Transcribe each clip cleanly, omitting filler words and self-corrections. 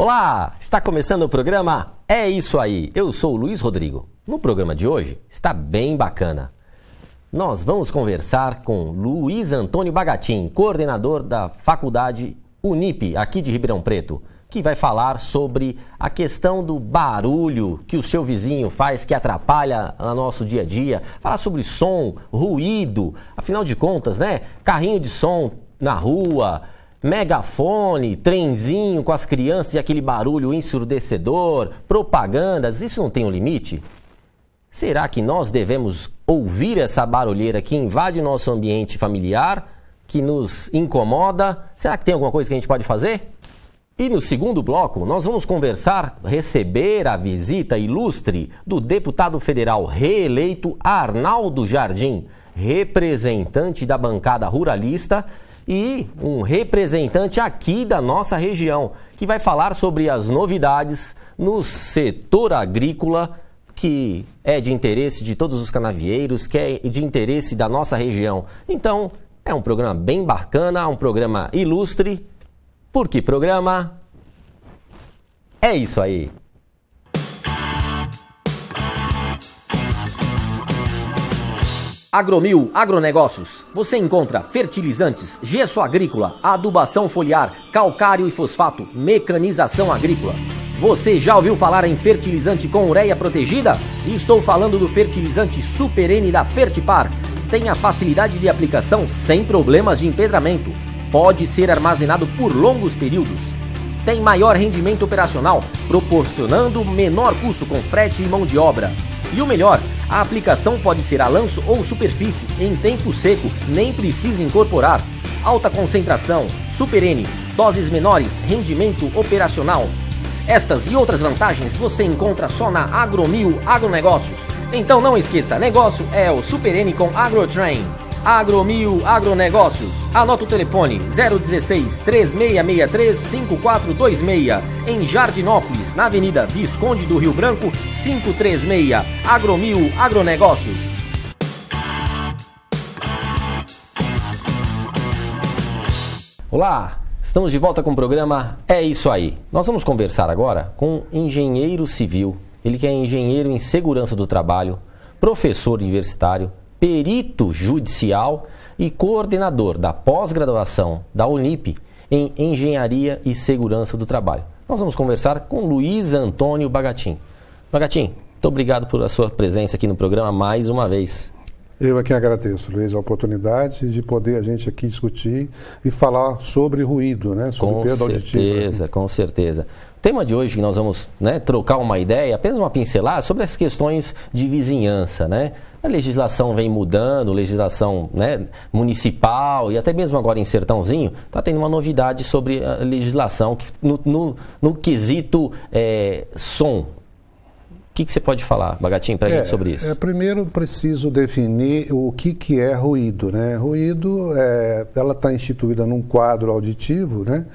Olá, está começando o programa É Isso Aí. Eu sou o Luiz Rodrigo. No programa de hoje está bem bacana. Nós vamos conversar com Luiz Antônio Bagatin, coordenador da Faculdade Unip, aqui de Ribeirão Preto, que vai falar sobre a questão do barulho que o seu vizinho faz, que atrapalha no nosso dia a dia. Falar sobre som, ruído, afinal de contas, né? Carrinho de som na rua, megafone, trenzinho com as crianças e aquele barulho ensurdecedor, propagandas, isso não tem um limite? Será que nós devemos ouvir essa barulheira que invade nosso ambiente familiar, que nos incomoda? Será que tem alguma coisa que a gente pode fazer? E no segundo bloco, nós vamos receber a visita ilustre do deputado federal reeleito Arnaldo Jardim, representante da bancada ruralista e um representante aqui da nossa região, que vai falar sobre as novidades no setor agrícola, que é de interesse de todos os canavieiros, que é de interesse da nossa região. Então, é um programa bem bacana, um programa ilustre. Porque programa é isso aí. Agromil Agronegócios. Você encontra fertilizantes, gesso agrícola, adubação foliar, calcário e fosfato, mecanização agrícola. Você já ouviu falar em fertilizante com ureia protegida? Estou falando do fertilizante Super N da Fertipar. Tem a facilidade de aplicação sem problemas de empedramento. Pode ser armazenado por longos períodos. Tem maior rendimento operacional, proporcionando menor custo com frete e mão de obra. E o melhor, a aplicação pode ser a lanço ou superfície, em tempo seco, nem precisa incorporar. Alta concentração, Super N, doses menores, rendimento operacional. Estas e outras vantagens você encontra só na Agromil Agronegócios. Então não esqueça, negócio é o Super N com Agrotrain. Agromil Agronegócios. Anota o telefone 016 3663 5426 em Jardinópolis, na Avenida Visconde do Rio Branco 536. Agromil Agronegócios. Olá, estamos de volta com o programa É Isso Aí. Nós vamos conversar agora com um engenheiro civil. Ele que é engenheiro em segurança do trabalho, professor universitário, perito judicial e coordenador da pós-graduação da Unip em Engenharia e Segurança do Trabalho. Nós vamos conversar com Luiz Antônio Bagatin. Bagatin, muito obrigado por a sua presença aqui no programa mais uma vez. Eu aqui agradeço, Luiz, a oportunidade de poder a gente aqui discutir e falar sobre ruído, né? Sobre perda auditiva. Com certeza. O tema de hoje que nós vamos, né, trocar uma ideia, apenas uma pincelada sobre as questões de vizinhança, né? A legislação vem mudando, legislação, né, municipal e até mesmo agora em Sertãozinho, está tendo uma novidade sobre a legislação no quesito som. O que você pode falar, Bagatin, para a gente sobre isso? Primeiro, preciso definir o que é ruído, né? Ruído, ela está instituída num quadro auditivo, né?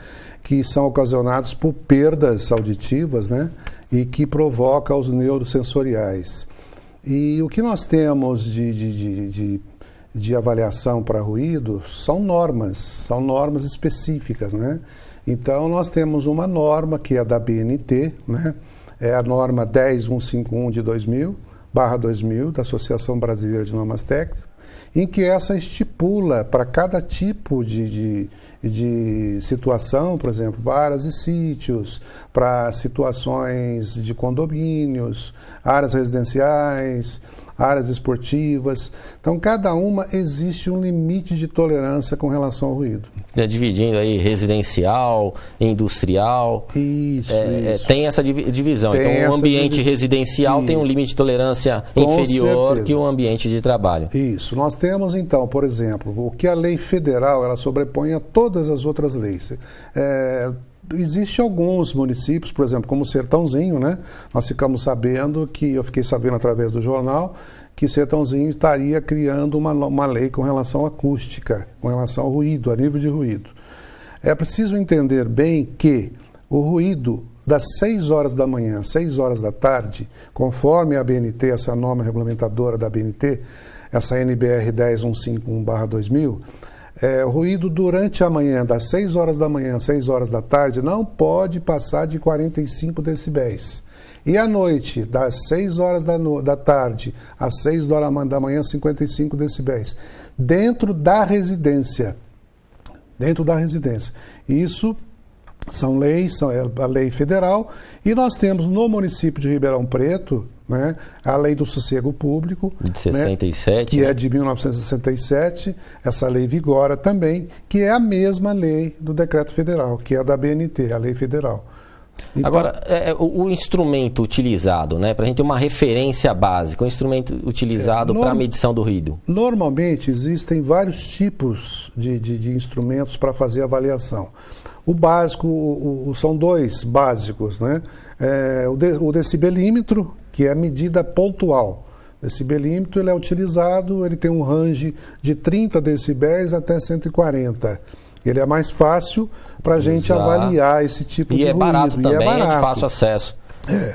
Que são ocasionados por perdas auditivas, né? E que provoca os neurosensoriais. E o que nós temos de avaliação para ruído são normas específicas, né? Então, nós temos uma norma que é da BNT, né? É a norma 10151 de 2000/2000, da Associação Brasileira de Normas Técnicas, em que essa estipula para cada tipo de situação, por exemplo, áreas e sítios, para situações de condomínios, áreas residenciais, áreas esportivas. Então, cada uma existe um limite de tolerância com relação ao ruído. Dividindo aí residencial, industrial. Isso. Tem essa divisão. Então, o ambiente residencial tem um limite de tolerância inferior que o ambiente de trabalho. Isso. Nós temos, então, por exemplo, o que a lei federal ela sobrepõe a todas as outras leis. Existem alguns municípios, por exemplo, como Sertãozinho, né? Nós ficamos sabendo eu fiquei sabendo através do jornal, que Sertãozinho estaria criando uma lei com relação à acústica, com relação ao ruído, a nível de ruído. É preciso entender bem que o ruído das 6 horas da manhã às 6 horas da tarde, conforme a BNT, essa norma regulamentadora da BNT, essa NBR 10151/2000, O ruído durante a manhã, das 6 horas da manhã às 6 horas da tarde, não pode passar de 45 decibéis. E à noite, das 6 horas da tarde às 6 horas da manhã, 55 decibéis. Dentro da residência. Dentro da residência. Isso são leis, é a lei federal, e nós temos no município de Ribeirão Preto, né, a lei do sossego público, de 67, né, que é de 1967, essa lei vigora também, que é a mesma lei do decreto federal, que é a da BNT, a lei federal. Então, agora, o instrumento utilizado, né, para a gente ter uma referência básica, o instrumento utilizado para a medição do ruído? Normalmente existem vários tipos de instrumentos para fazer avaliação. O básico, são dois básicos, né? O decibelímetro, que é a medida pontual. O decibelímetro ele é utilizado, ele tem um range de 30 decibéis até 140. Ele é mais fácil para a gente avaliar esse tipo de ruído. Barato também, e é barato, de fácil acesso.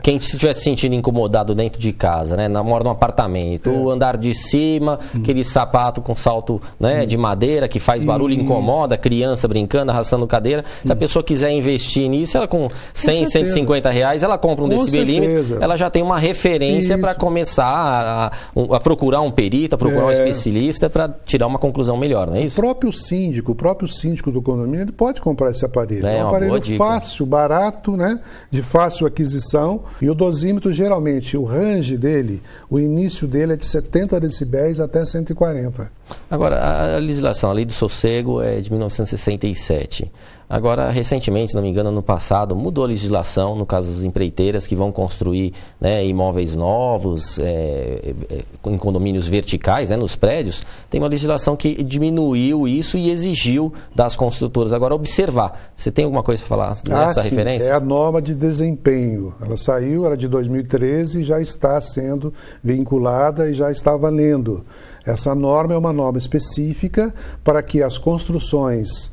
Quem estiver se sentindo incomodado dentro de casa, né, mora num apartamento, o andar de cima, aquele sapato com salto, né, de madeira que faz barulho, incomoda, criança brincando, arrastando cadeira. Se a pessoa quiser investir nisso, ela com 100, 150 reais, ela compra um decibelímetro, ela já tem uma referência para começar a procurar um perito, a procurar um especialista para tirar uma conclusão melhor, não é isso? O próprio síndico do condomínio, ele pode comprar esse aparelho. É um aparelho fácil, barato, né, de fácil aquisição. E o dosímetro, geralmente, o range dele, o início dele é de 70 decibéis até 140. Agora, a legislação, a lei do sossego é de 1967. Agora, recentemente, se não me engano, ano passado, mudou a legislação, no caso das empreiteiras que vão construir, né, imóveis novos, em condomínios verticais, né, nos prédios. Tem uma legislação que diminuiu isso e exigiu das construtoras. Agora, observar. Você tem alguma coisa para falar nessa referência? É a norma de desempenho. Ela saiu, era de 2013 e já está sendo vinculada e já está valendo. Essa norma é uma norma específica para que as construções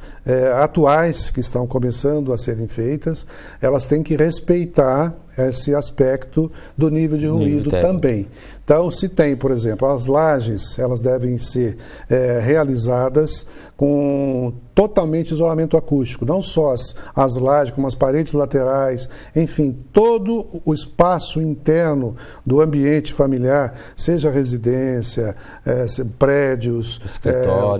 atuais que estão começando a serem feitas, elas têm que respeitar esse aspecto do nível de ruído também. Então, se tem, por exemplo, as lajes, elas devem ser realizadas com totalmente isolamento acústico, não só as lajes, como as paredes laterais, enfim, todo o espaço interno do ambiente familiar, seja residência, prédios,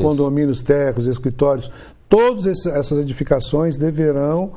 condomínios, térreos, escritórios, todas essas edificações deverão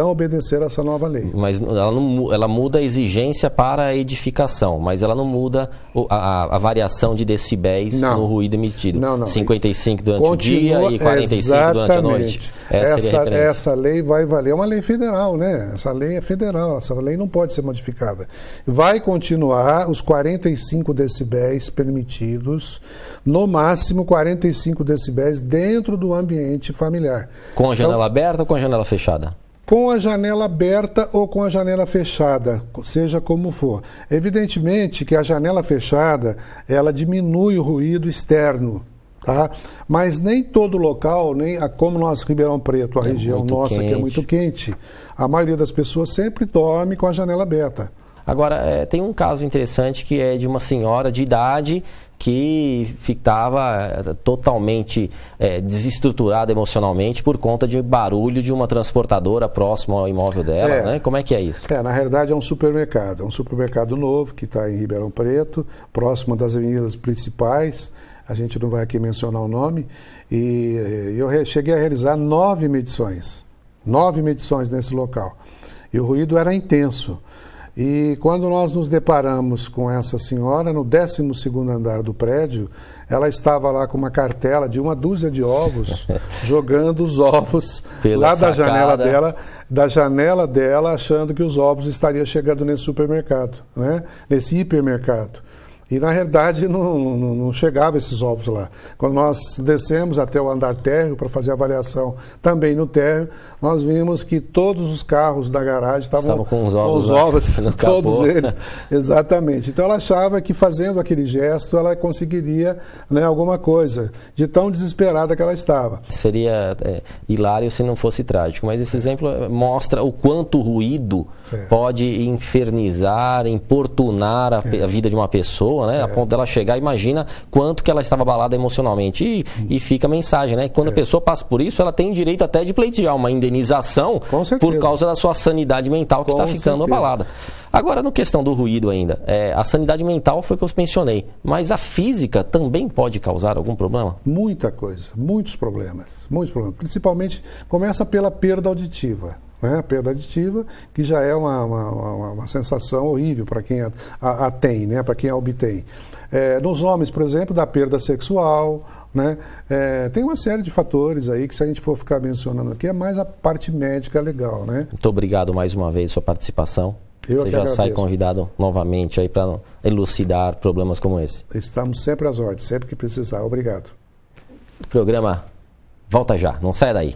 obedecer a essa nova lei. Mas ela muda a exigência para a edificação, mas ela não muda a variação de decibéis no ruído emitido. Não. 55 durante o dia e 45 durante a noite. Essa lei vai valer, é uma lei federal, né? Essa lei é federal, essa lei não pode ser modificada. Vai continuar os 45 decibéis permitidos, no máximo 45 decibéis dentro do ambiente familiar. Com a janela aberta ou com a janela fechada? Com a janela aberta ou com a janela fechada, seja como for. Evidentemente que a janela fechada, ela diminui o ruído externo, tá? Mas nem todo local, como nós, Ribeirão Preto, a região nossa que é muito quente, a maioria das pessoas sempre dorme com a janela aberta. Agora, tem um caso interessante que é de uma senhora de idade que ficava totalmente desestruturada emocionalmente por conta de barulho de uma transportadora próximo ao imóvel dela, né? Como é que é isso? Na realidade é um supermercado novo que está em Ribeirão Preto, próximo das avenidas principais, a gente não vai aqui mencionar o nome, e eu cheguei a realizar 9 medições nesse local, e o ruído era intenso. E quando nós nos deparamos com essa senhora, no 12º andar do prédio, ela estava lá com uma cartela de 1 dúzia de ovos, jogando os ovos lá da janela dela, achando que os ovos estariam chegando nesse supermercado, né? Nesse hipermercado. E, na realidade, não chegavam esses ovos lá. Quando nós descemos até o andar térreo para fazer a avaliação também no térreo, nós vimos que todos os carros da garagem estavam com os ovos todos eles. Exatamente. Então ela achava que fazendo aquele gesto ela conseguiria, né, alguma coisa, de tão desesperada que ela estava. Seria hilário se não fosse trágico, mas esse exemplo mostra o quanto o ruído pode infernizar, importunar a vida de uma pessoa, né, a ponto dela chegar, imagina quanto que ela estava abalada emocionalmente. E fica a mensagem, né? Quando a pessoa passa por isso, ela tem direito até de pleitear uma indenização por causa da sua sanidade mental que está ficando abalada. Agora, na questão do ruído ainda, a sanidade mental foi o que eu mencionei, mas a física também pode causar algum problema? Muita coisa, muitos problemas. Principalmente, começa pela perda auditiva. A perda auditiva, que já é uma sensação horrível para quem a tem, né? Para quem a obtém. Nos homens, por exemplo, da perda sexual, né? Tem uma série de fatores aí que, se a gente for ficar mencionando aqui, é mais a parte médica legal, né? Muito obrigado mais uma vez pela sua participação. Você já sai convidado novamente aí para elucidar problemas como esse. Estamos sempre às ordens, sempre que precisar. Obrigado. O programa volta já, não sai daí.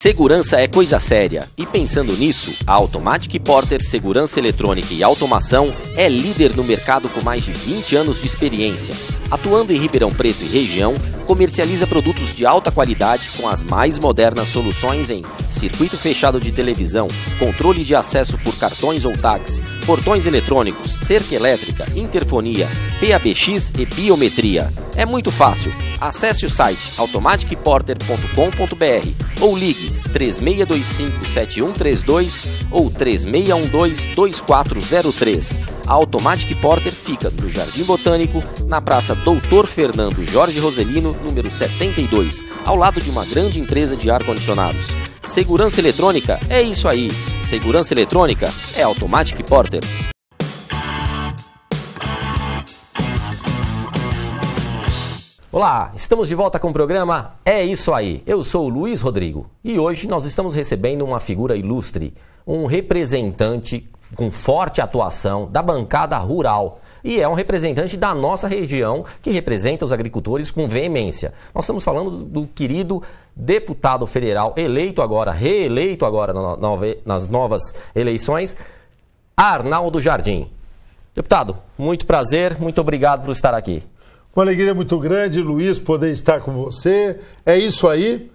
Segurança é coisa séria e, pensando nisso, a Automatic Porter Segurança Eletrônica e Automação é líder no mercado com mais de 20 anos de experiência. Atuando em Ribeirão Preto e região, comercializa produtos de alta qualidade com as mais modernas soluções em circuito fechado de televisão, controle de acesso por cartões ou tags, portões eletrônicos, cerca elétrica, interfonia, PABX e biometria. É muito fácil. Acesse o site automaticporter.com.br ou ligue 3625-7132 ou 3612-2403. A Automatic Porter fica no Jardim Botânico, na Praça Doutor Fernando Jorge Roselino, número 72, ao lado de uma grande empresa de ar-condicionados. Segurança eletrônica é isso aí. Segurança eletrônica é Automatic Porter. Olá, estamos de volta com o programa É Isso Aí. Eu sou o Luiz Rodrigo e hoje nós estamos recebendo uma figura ilustre, um representante com forte atuação da bancada rural. E é um representante da nossa região que representa os agricultores com veemência. Nós estamos falando do querido deputado federal, reeleito agora nas novas eleições, Arnaldo Jardim. Deputado, muito prazer, muito obrigado por estar aqui. Uma alegria muito grande, Luiz, poder estar com você. É isso aí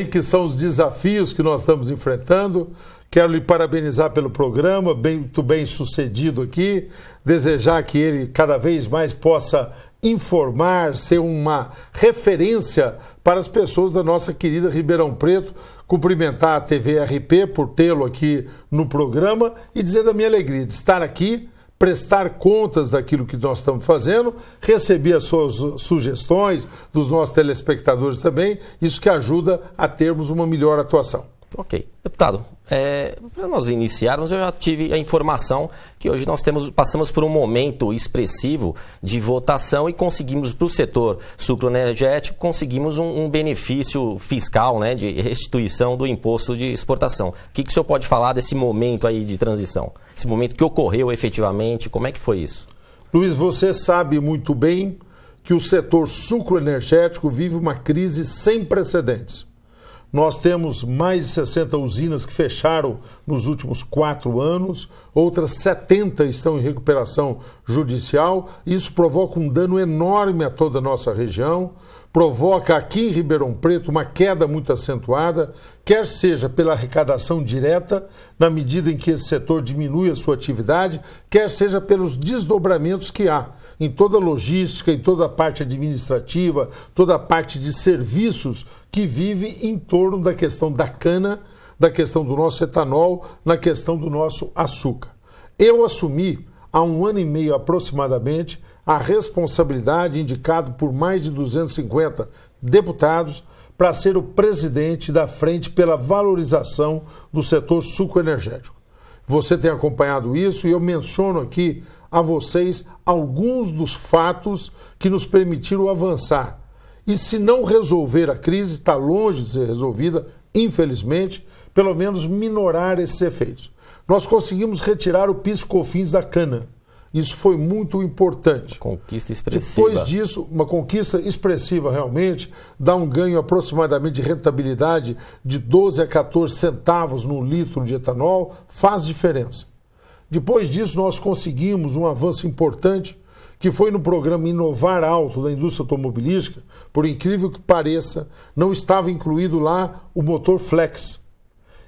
que são os desafios que nós estamos enfrentando. Quero lhe parabenizar pelo programa, muito bem sucedido aqui. Desejar que ele cada vez mais possa informar, ser uma referência para as pessoas da nossa querida Ribeirão Preto. Cumprimentar a TV RP por tê-lo aqui no programa e dizer da minha alegria de estar aqui, prestar contas daquilo que nós estamos fazendo, receber as suas sugestões dos nossos telespectadores também, isso que ajuda a termos uma melhor atuação. Ok. Deputado, para nós iniciarmos, eu já tive a informação que hoje nós passamos por um momento expressivo de votação e conseguimos, para o setor sucroenergético, conseguimos um benefício fiscal, né, de restituição do imposto de exportação. O que o senhor pode falar desse momento aí de transição? Esse momento que ocorreu efetivamente, como é que foi isso? Luiz, você sabe muito bem que o setor sucroenergético vive uma crise sem precedentes. Nós temos mais de 60 usinas que fecharam nos últimos 4 anos, outras 70 estão em recuperação judicial. Isso provoca um dano enorme a toda a nossa região, provoca aqui em Ribeirão Preto uma queda muito acentuada, quer seja pela arrecadação direta, na medida em que esse setor diminui a sua atividade, quer seja pelos desdobramentos que há em toda a logística, em toda a parte administrativa, toda a parte de serviços que vive em torno da questão da cana, da questão do nosso etanol, na questão do nosso açúcar. Eu assumi, há 1 ano e meio aproximadamente, a responsabilidade, indicado por mais de 250 deputados, para ser o presidente da Frente pela Valorização do Setor Sucroenergético. Você tem acompanhado isso e eu menciono aqui a vocês alguns dos fatos que nos permitiram avançar. E se não resolver a crise, está longe de ser resolvida, infelizmente, pelo menos minorar esses efeitos. Nós conseguimos retirar o PIS/COFINS da cana. Isso foi muito importante. Conquista expressiva. Depois disso, uma conquista expressiva realmente, dá um ganho aproximadamente de rentabilidade de 12 a 14 centavos no litro de etanol, faz diferença. Depois disso, nós conseguimos um avanço importante, que foi no programa Inovar Alto da indústria automobilística. Por incrível que pareça, não estava incluído lá o motor flex.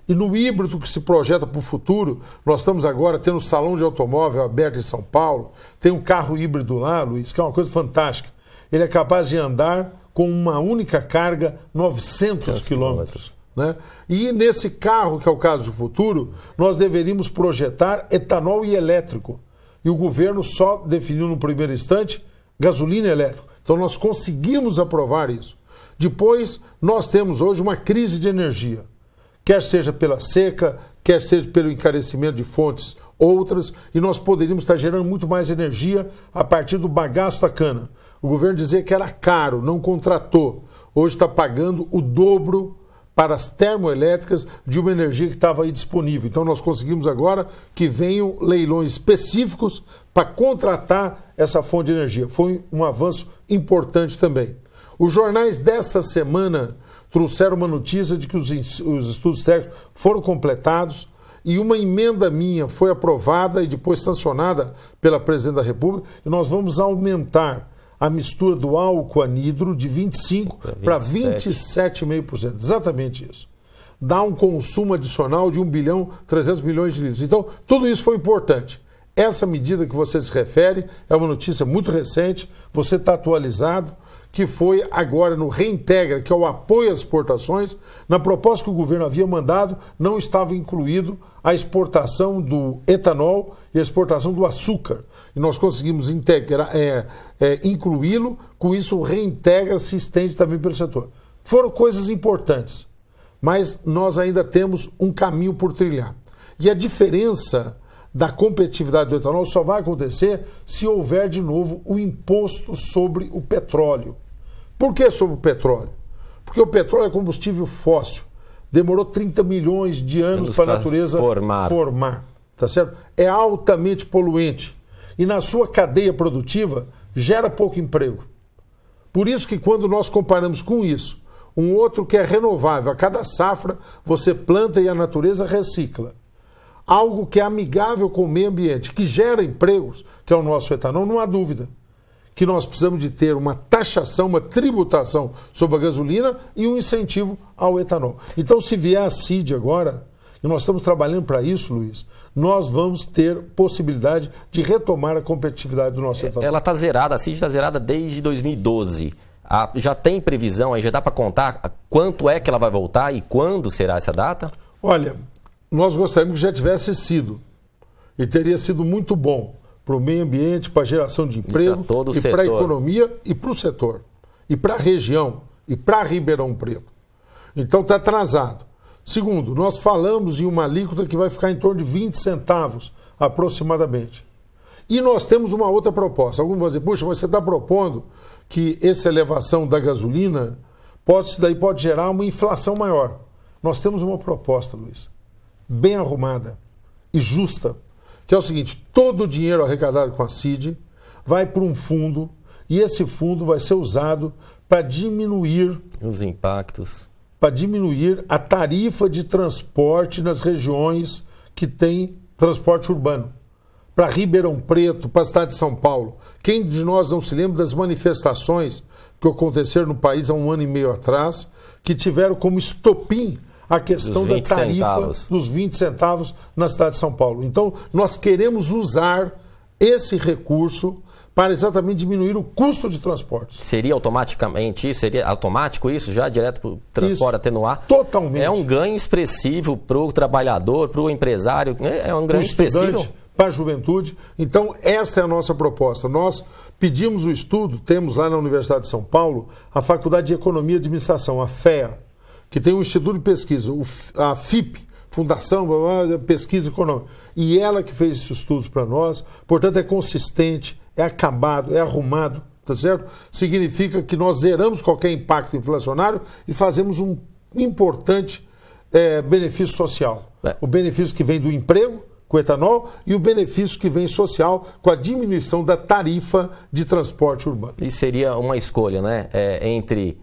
E no híbrido que se projeta para o futuro, nós estamos agora tendo um salão de automóvel aberto em São Paulo, tem um carro híbrido lá, Luiz, que é uma coisa fantástica. Ele é capaz de andar com uma única carga 900 quilômetros. Né? E nesse carro, que é o caso do futuro, nós deveríamos projetar etanol e elétrico. E o governo só definiu no primeiro instante gasolina e elétrico. Então nós conseguimos aprovar isso. Depois, nós temos hoje uma crise de energia. Quer seja pela seca, quer seja pelo encarecimento de fontes outras, e nós poderíamos estar gerando muito mais energia a partir do bagaço da cana. O governo dizia que era caro, não contratou. Hoje está pagando o dobro para as termoelétricas de uma energia que estava aí disponível. Então nós conseguimos agora que venham leilões específicos para contratar essa fonte de energia. Foi um avanço importante também. Os jornais dessa semana trouxeram uma notícia de que os estudos técnicos foram completados e uma emenda minha foi aprovada e depois sancionada pela Presidente da República, e nós vamos aumentar a mistura do álcool anidro de 25% para 27,5%. Exatamente isso. Dá um consumo adicional de 1 bilhão 300 milhões de litros. Então, tudo isso foi importante. Essa medida que você se refere é uma notícia muito recente, você está atualizado, que foi agora no Reintegra, que é o apoio às exportações. Na proposta que o governo havia mandado, não estava incluído a exportação do etanol e a exportação do açúcar. E nós conseguimos incluí-lo, com isso o Reintegra se estende também pelo setor. Foram coisas importantes, mas nós ainda temos um caminho por trilhar. E a diferença da competitividade do etanol só vai acontecer se houver de novo o imposto sobre o petróleo. Por que sobre o petróleo? Porque o petróleo é combustível fóssil. Demorou 30 milhões de anos para a natureza formar. Tá certo? É altamente poluente. E na sua cadeia produtiva gera pouco emprego. Por isso que quando nós comparamos com isso, um outro que é renovável, a cada safra você planta e a natureza recicla. Algo que é amigável com o meio ambiente, que gera empregos, que é o nosso etanol, não há dúvida que nós precisamos de ter uma taxação, uma tributação sobre a gasolina e um incentivo ao etanol. Então, se vier a CID agora, e nós estamos trabalhando para isso, Luiz, nós vamos ter possibilidade de retomar a competitividade do nosso etanol. Ela está zerada, a CID está zerada desde 2012. Já tem previsão aí, já dá para contar quanto é que ela vai voltar e quando será essa data? Olha, nós gostaríamos que já tivesse sido. E teria sido muito bom para o meio ambiente, para a geração de emprego, e para a economia e para o setor. E para a região, e para Ribeirão Preto. Então está atrasado. Segundo, nós falamos em uma alíquota que vai ficar em torno de 20 centavos, aproximadamente. E nós temos uma outra proposta. Alguns vão dizer, puxa, mas você está propondo que essa elevação da gasolina pode gerar uma inflação maior. Nós temos uma proposta, Luiz, bem arrumada e justa, que é o seguinte: todo o dinheiro arrecadado com a CID vai para um fundo, e esse fundo vai ser usado para diminuir os impactos, para diminuir a tarifa de transporte nas regiões que tem transporte urbano. Para Ribeirão Preto, para a cidade de São Paulo. Quem de nós não se lembra das manifestações que aconteceram no país há 1 ano e meio atrás, que tiveram como estopim a questão da tarifa dos 20 centavos na cidade de São Paulo. Então, nós queremos usar esse recurso para exatamente diminuir o custo de transporte. Seria automaticamente isso? Seria automático isso, já direto para o transporte atenuar? Totalmente. É um ganho expressivo para o trabalhador, para o empresário, é um ganho expressivo. Para a juventude. Então, essa é a nossa proposta. Nós pedimos o estudo, temos lá na Universidade de São Paulo a Faculdade de Economia e Administração, a FEA, que tem um instituto de pesquisa, a FIP, Fundação de Pesquisa Econômica, e ela que fez esses estudos para nós. Portanto, é consistente, é acabado, é arrumado, tá certo? Significa que nós zeramos qualquer impacto inflacionário e fazemos um importante benefício social. O benefício que vem do emprego, com o etanol e o benefício que vem social com a diminuição da tarifa de transporte urbano. E seria uma escolha, né? Entre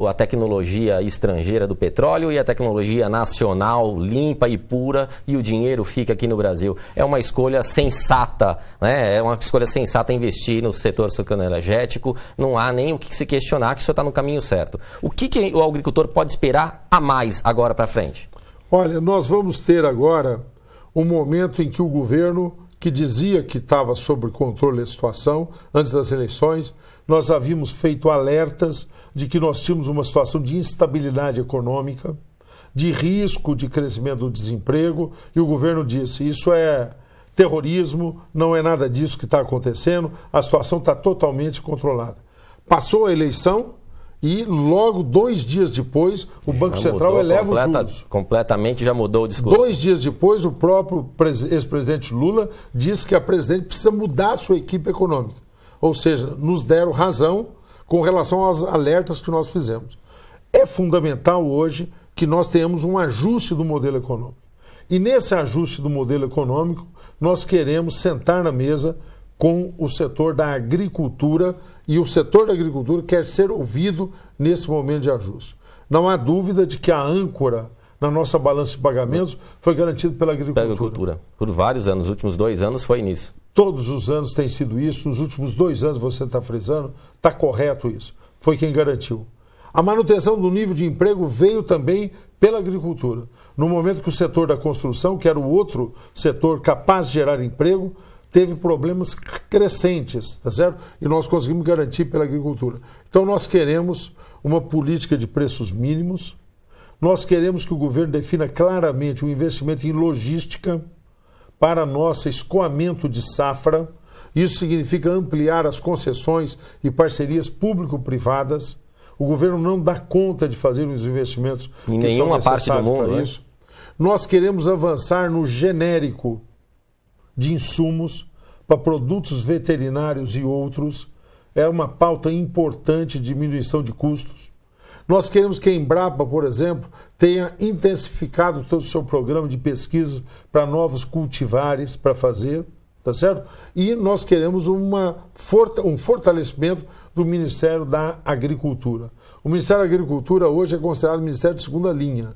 a tecnologia estrangeira do petróleo e a tecnologia nacional limpa e pura, e o dinheiro fica aqui no Brasil. É uma escolha sensata, né? É uma escolha sensata investir no setor sucroenergético. Não há nem o que se questionar, que o senhor está no caminho certo. O que o agricultor pode esperar a mais agora para frente? Olha, nós vamos ter agora um momento em que o governo, que dizia que estava sob controle da situação antes das eleições, nós havíamos feito alertas de que nós tínhamos uma situação de instabilidade econômica, de risco de crescimento do desemprego, e o governo disse: isso é terrorismo, não é nada disso que está acontecendo, a situação está totalmente controlada. Passou a eleição e logo 2 dias depois o Banco Central eleva os juros. Completamente já mudou o discurso. 2 dias depois o próprio ex-presidente Lula disse que a presidente precisa mudar a sua equipe econômica. Ou seja, nos deram razão com relação aos alertas que nós fizemos. É fundamental hoje que nós tenhamos um ajuste do modelo econômico. E nesse ajuste do modelo econômico, nós queremos sentar na mesa com o setor da agricultura, e o setor da agricultura quer ser ouvido nesse momento de ajuste. Não há dúvida de que a âncora na nossa balança de pagamentos foi garantida pela agricultura. Por vários anos, os últimos 2 anos foi nisso. Todos os anos tem sido isso, nos últimos 2 anos você está frisando, está correto isso. Foi quem garantiu. A manutenção do nível de emprego veio também pela agricultura. No momento que o setor da construção, que era o outro setor capaz de gerar emprego, teve problemas crescentes, tá certo? E nós conseguimos garantir pela agricultura. Então nós queremos uma política de preços mínimos, nós queremos que o governo defina claramente o investimento em logística para nosso escoamento de safra. Isso significa ampliar as concessões e parcerias público-privadas. O governo não dá conta de fazer os investimentos em nenhuma parte do mundo, para isso. Nós queremos avançar no genérico de insumos para produtos veterinários e outros. É uma pauta importante de diminuição de custos. Nós queremos que a Embrapa, por exemplo, tenha intensificado todo o seu programa de pesquisa para novos cultivares para fazer, tá certo? E nós queremos um fortalecimento do Ministério da Agricultura. O Ministério da Agricultura hoje é considerado Ministério de segunda linha.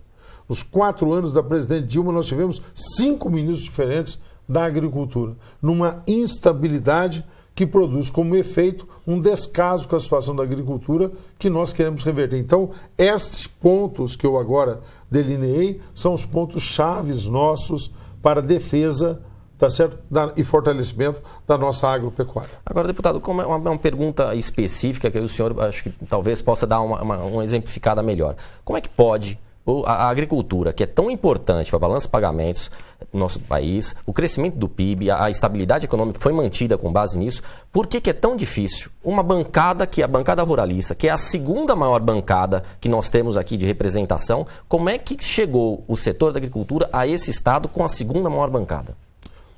Nos 4 anos da presidente Dilma, nós tivemos 5 ministros diferentes da agricultura, numa instabilidade que produz como efeito um descaso com a situação da agricultura que nós queremos reverter. Então, estes pontos que eu agora delineei são os pontos chaves nossos para a defesa, tá certo? E fortalecimento da nossa agropecuária. Agora, deputado, como é uma pergunta específica que o senhor acho que talvez possa dar uma exemplificada melhor. Como é que pode a agricultura, que é tão importante para a balança de pagamentos no nosso país, o crescimento do PIB, a estabilidade econômica foi mantida com base nisso, por que é tão difícil uma bancada, que é a bancada ruralista, que é a segunda maior bancada que nós temos aqui de representação, como é que chegou o setor da agricultura a esse estado com a segunda maior bancada?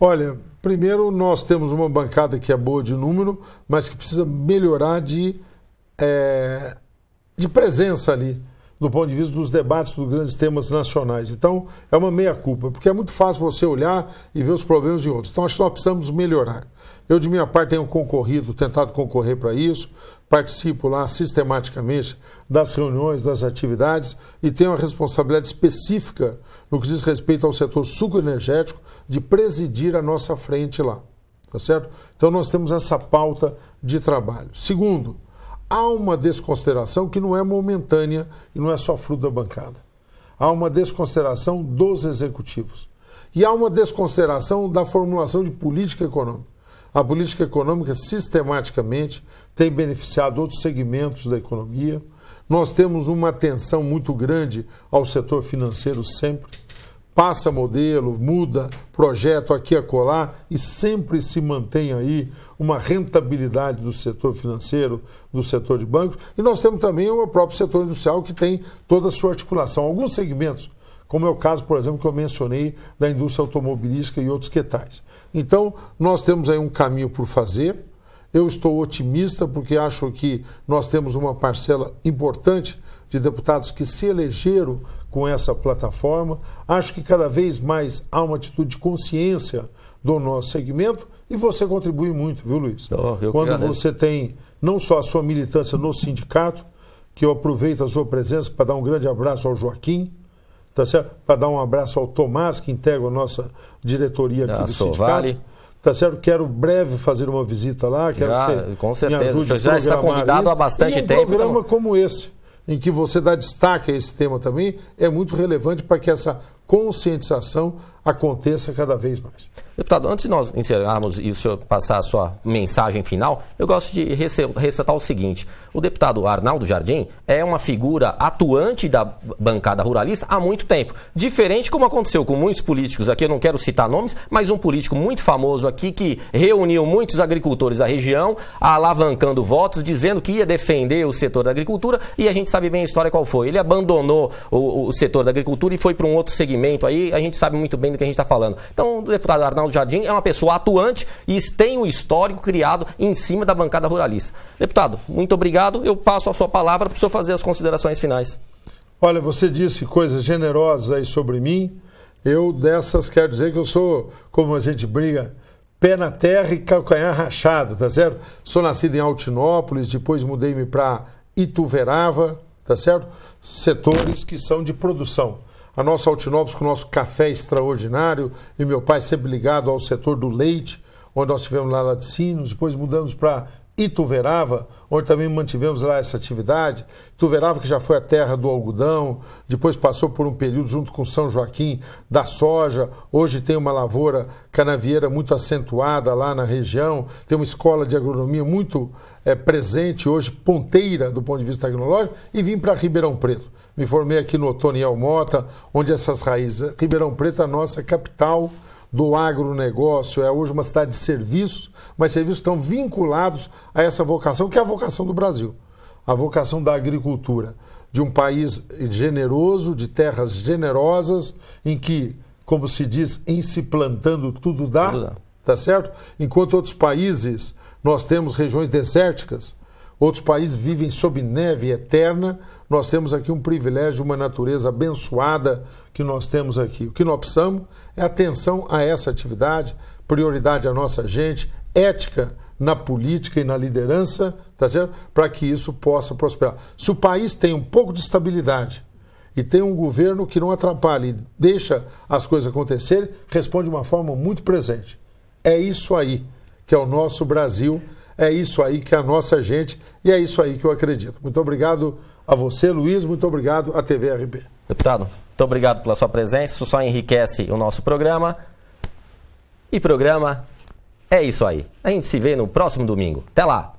Olha, primeiro nós temos uma bancada que é boa de número, mas que precisa melhorar de presença ali, do ponto de vista dos debates dos grandes temas nacionais. Então, é uma meia-culpa, porque é muito fácil você olhar e ver os problemas de outros. Então, acho que nós precisamos melhorar. Eu, de minha parte, tenho tentado concorrer para isso, participo lá sistematicamente das reuniões, das atividades, e tenho a responsabilidade específica no que diz respeito ao setor sucroenergético de presidir a nossa frente lá, tá certo? Então, nós temos essa pauta de trabalho. Segundo, há uma desconsideração que não é momentânea e não é só fruto da bancada. Há uma desconsideração dos executivos. E há uma desconsideração da formulação de política econômica. A política econômica sistematicamente tem beneficiado outros segmentos da economia. Nós temos uma atenção muito grande ao setor financeiro sempre. Passa modelo, muda projeto aqui e acolá e sempre se mantém aí uma rentabilidade do setor financeiro, do setor de bancos. E nós temos também o próprio setor industrial que tem toda a sua articulação. Alguns segmentos, como é o caso, por exemplo, que eu mencionei da indústria automobilística e outros que tais. Então, nós temos aí um caminho por fazer. Eu estou otimista porque acho que nós temos uma parcela importante de deputados que se elegeram com essa plataforma. Acho que cada vez mais há uma atitude de consciência do nosso segmento e você contribui muito, viu, Luiz? Quando você tem não só a sua militância no sindicato, que eu aproveito a sua presença para dar um grande abraço ao Joaquim, tá certo? Para dar um abraço ao Tomás, que integra a nossa diretoria aqui do sindicato. Tá certo? Quero breve fazer uma visita lá. Quero que você com certeza. me ajude Você já está convidado há bastante tempo. Um programa como esse, em que você dá destaque a esse tema também, é muito relevante para que essa conscientização aconteça cada vez mais. Deputado, antes de nós encerrarmos e o senhor passar a sua mensagem final, eu gosto de ressaltar o seguinte: o deputado Arnaldo Jardim é uma figura atuante da bancada ruralista há muito tempo. Diferente como aconteceu com muitos políticos aqui, eu não quero citar nomes, mas um político muito famoso aqui que reuniu muitos agricultores da região, alavancando votos, dizendo que ia defender o setor da agricultura, e a gente sabe bem a história qual foi. Ele abandonou o setor da agricultura e foi para um outro segmento aí, a gente sabe muito bem do que a gente está falando. Então, o deputado Arnaldo Jardim é uma pessoa atuante e tem um histórico criado em cima da bancada ruralista. Deputado, muito obrigado. Eu passo a sua palavra para o senhor fazer as considerações finais. Olha, você disse coisas generosas aí sobre mim. Eu dessas quero dizer que eu sou, como a gente briga, pé na terra e calcanhar rachado, tá certo? Sou nascido em Altinópolis, depois mudei-me para Ituverava, tá certo? Setores que são de produção. A nossa Altinópolis com o nosso café extraordinário, e meu pai sempre ligado ao setor do leite, onde nós tivemos lá laticínios, depois mudamos para Ituverava, onde também mantivemos lá essa atividade. Ituverava, que já foi a terra do algodão, depois passou por um período junto com São Joaquim da soja, hoje tem uma lavoura canavieira muito acentuada lá na região, tem uma escola de agronomia muito presente, hoje ponteira do ponto de vista tecnológico, e vim para Ribeirão Preto. Me formei aqui no Otoniel Mota, onde essas raízes... Ribeirão Preto é a nossa capital do agronegócio, é hoje uma cidade de serviços, mas serviços estão vinculados a essa vocação, que é a vocação do Brasil, a vocação da agricultura, de um país generoso, de terras generosas, em que, como se diz, em se plantando tudo dá, tá certo? Enquanto outros países, nós temos regiões desérticas, outros países vivem sob neve eterna, nós temos aqui um privilégio, uma natureza abençoada que nós temos aqui. O que nós precisamos é atenção a essa atividade, prioridade à nossa gente, ética na política e na liderança, tá certo? Para que isso possa prosperar. Se o país tem um pouco de estabilidade e tem um governo que não atrapalha e deixa as coisas acontecerem, responde de uma forma muito presente. É isso aí que é o nosso Brasil. É isso aí que é a nossa gente e é isso aí que eu acredito. Muito obrigado a você, Luiz, muito obrigado à TV RB. Deputado, muito obrigado pela sua presença, isso só enriquece o nosso programa. E programa é isso aí. A gente se vê no próximo domingo. Até lá!